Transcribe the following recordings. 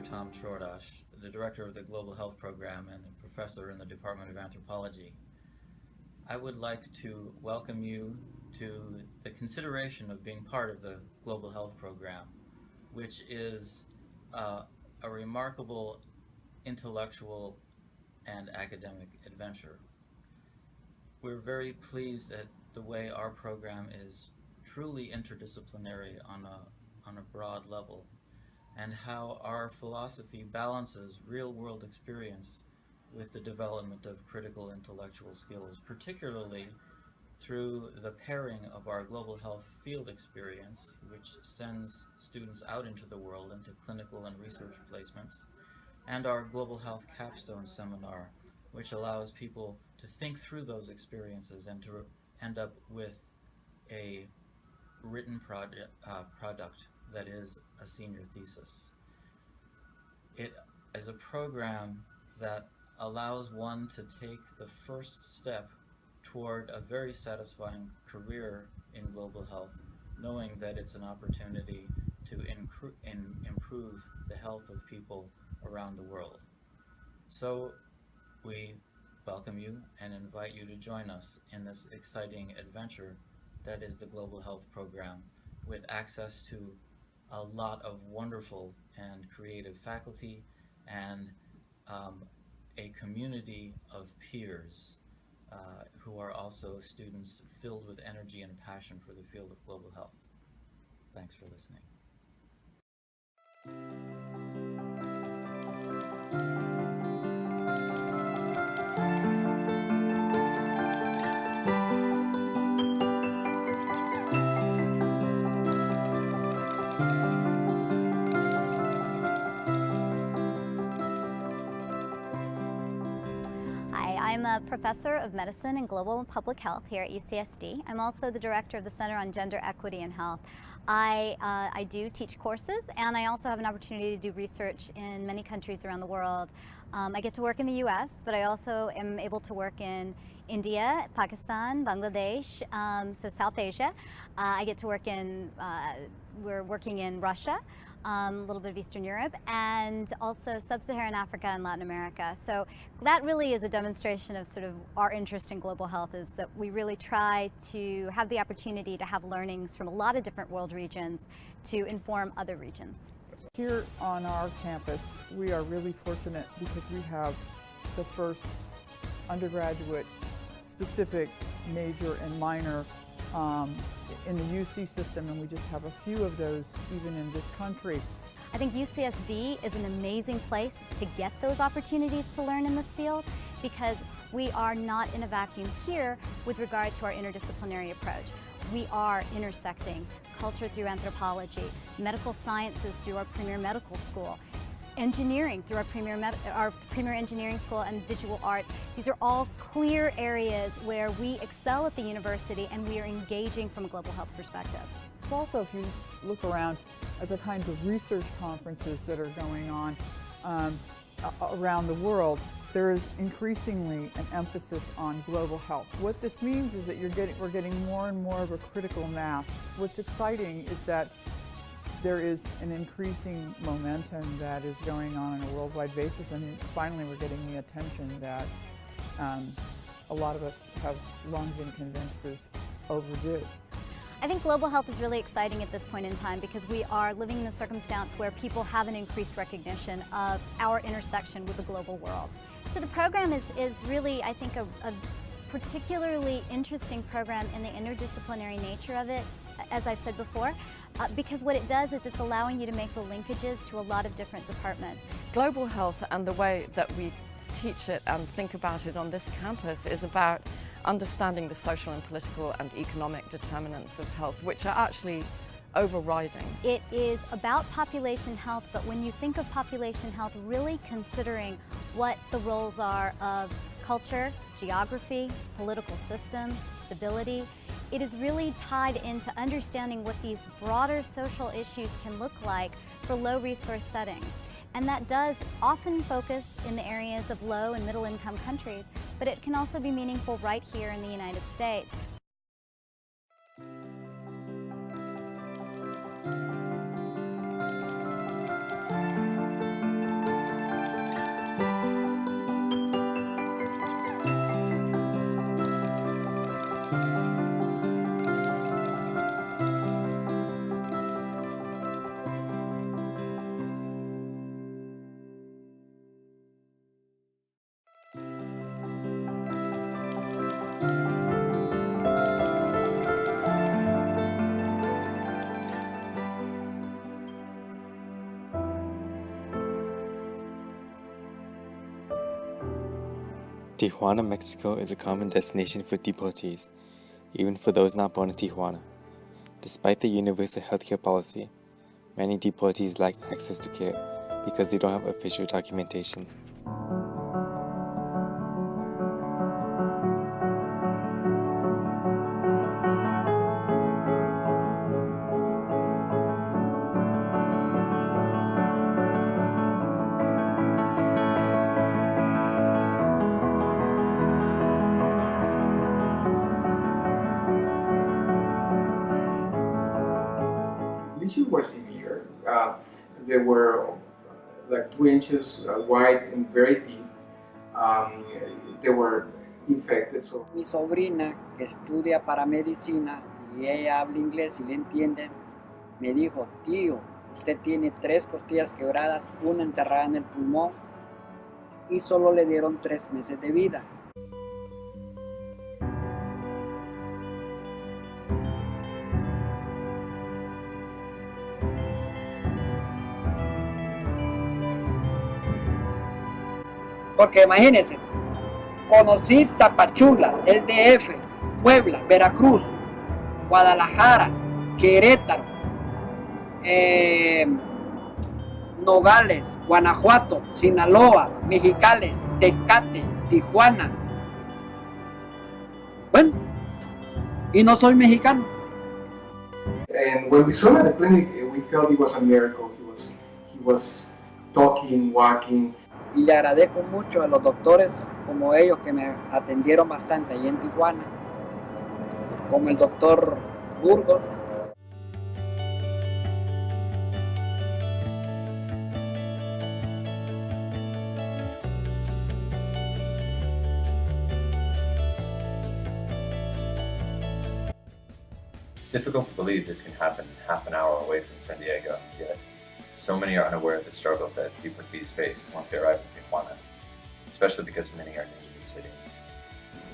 Tom Chordash, the Director of the Global Health Program and a professor in the Department of Anthropology. I would like to welcome you to the consideration of being part of the Global Health Program, which is a remarkable intellectual and academic adventure. We're very pleased at the way our program is truly interdisciplinary on a broad level, and how our philosophy balances real-world experience with the development of critical intellectual skills, particularly through the pairing of our global health field experience, which sends students out into the world into clinical and research placements, and our global health capstone seminar, which allows people to think through those experiences and to end up with a written product that is a senior thesis. It is a program that allows one to take the first step toward a very satisfying career in global health, knowing that it's an opportunity to improve the health of people around the world. So we welcome you and invite you to join us in this exciting adventure that is the Global Health Program, with access to a lot of wonderful and creative faculty and a community of peers who are also students filled with energy and passion for the field of global health. Thanks for listening. I'm a professor of medicine and global public health here at UCSD. I'm also the director of the Center on Gender Equity and Health. I do teach courses, and I also have an opportunity to do research in many countries around the world. I get to work in the US, but I also am able to work in India, Pakistan, Bangladesh, so South Asia. I get to work in, we're working in Russia, a little bit of Eastern Europe, and also Sub-Saharan Africa and Latin America. So that really is a demonstration of sort of our interest in global health, is that we really try to have the opportunity to have learnings from a lot of different world regions to inform other regions. Here on our campus, we are really fortunate because we have the first undergraduate specific major and minor in the UC system, and we just have a few of those even in this country. I think UCSD is an amazing place to get those opportunities to learn in this field, because we are not in a vacuum here with regard to our interdisciplinary approach. We are intersecting culture through anthropology, medical sciences through our premier medical school, engineering through our premier engineering school, and visual arts. These are all clear areas where we excel at the university, and we are engaging from a global health perspective. Also, if you look around at the kinds of research conferences that are going on around the world, there is increasingly an emphasis on global health. What this means is that we're getting more and more of a critical mass. What's exciting is that there is an increasing momentum that is going on a worldwide basis, and finally we're getting the attention that a lot of us have long been convinced is overdue. I think global health is really exciting at this point in time because we are living in a circumstance where people have an increased recognition of our intersection with the global world. So the program is really, I think, a particularly interesting program in the interdisciplinary nature of it, as I've said before, because what it does is it's allowing you to make the linkages to a lot of different departments. Global health and the way that we teach it and think about it on this campus is about understanding the social and political and economic determinants of health, which are actually overriding. It is about population health, but when you think of population health, really considering what the roles are of culture, geography, political systems, stability, it is really tied into understanding what these broader social issues can look like for low resource settings. And that does often focus in the areas of low and middle income countries, but it can also be meaningful right here in the United States. Tijuana, Mexico is a common destination for deportees, even for those not born in Tijuana. Despite the universal healthcare policy, many deportees lack access to care because they don't have official documentation. Lesions were severe. They were like 2 inches wide and very deep. They were infected. So Mi sobrina, que estudia para medicina y ella habla inglés y le entiende, me dijo, tío, usted tiene 3 costillas quebradas, una enterrada en el pulmón y solo le dieron 3 meses de vida. Porque imagínense, conocí Tapachula, el DF, Puebla, Veracruz, Guadalajara, Querétaro, Nogales, Guanajuato, Sinaloa, Mexicali, Tecate, Tijuana. Bueno, y no soy mexicano. and when we saw him at the clinic, we felt it was a miracle. He was talking, walking. Y le agradezco mucho a los doctores como ellos que me atendieron bastante ahí en Tijuana, como el doctor Burgos. It's difficult to believe this can happen half an hour away from San Diego, yet so many are unaware of the struggles that deportees face once they arrive in Tijuana, especially because many are new to the city.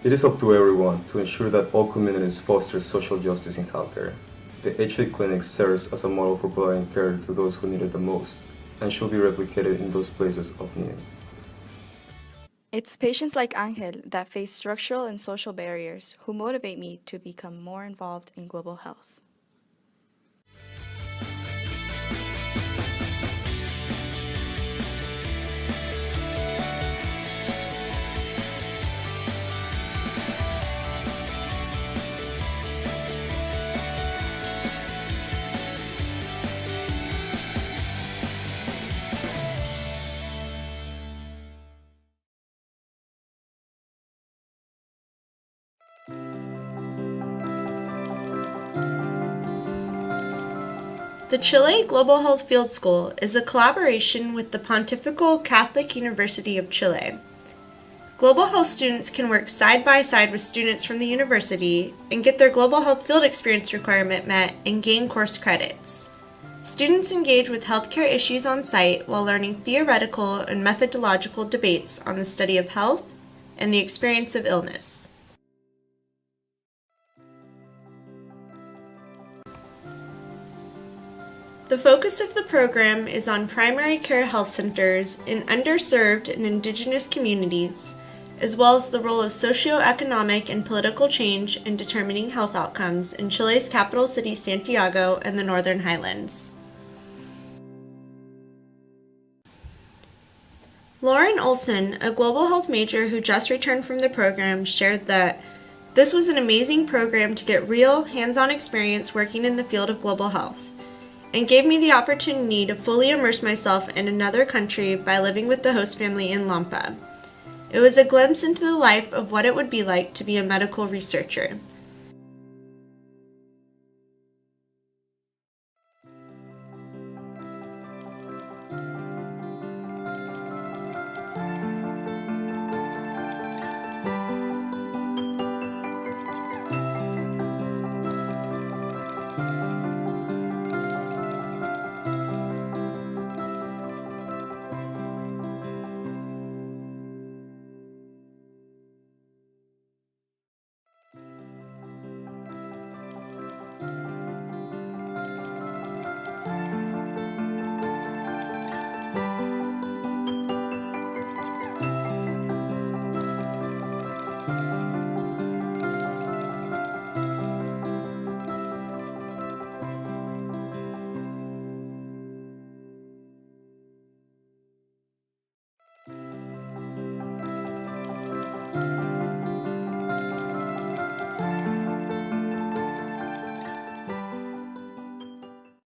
It is up to everyone to ensure that all communities foster social justice in healthcare. The HA Clinic serves as a model for providing care to those who need it the most, and should be replicated in those places of need. It's patients like Angel that face structural and social barriers who motivate me to become more involved in global health. The Chile Global Health Field School is a collaboration with the Pontifical Catholic University of Chile. Global health students can work side by side with students from the university and get their global health field experience requirement met and gain course credits. Students engage with healthcare issues on site while learning theoretical and methodological debates on the study of health and the experience of illness. The focus of the program is on primary care health centers in underserved and indigenous communities, as well as the role of socioeconomic and political change in determining health outcomes in Chile's capital city Santiago and the Northern Highlands. Lauren Olson, a global health major who just returned from the program, shared that this was an amazing program to get real, hands-on experience working in the field of global health, and gave me the opportunity to fully immerse myself in another country by living with the host family in Lampa. It was a glimpse into the life of what it would be like to be a medical researcher,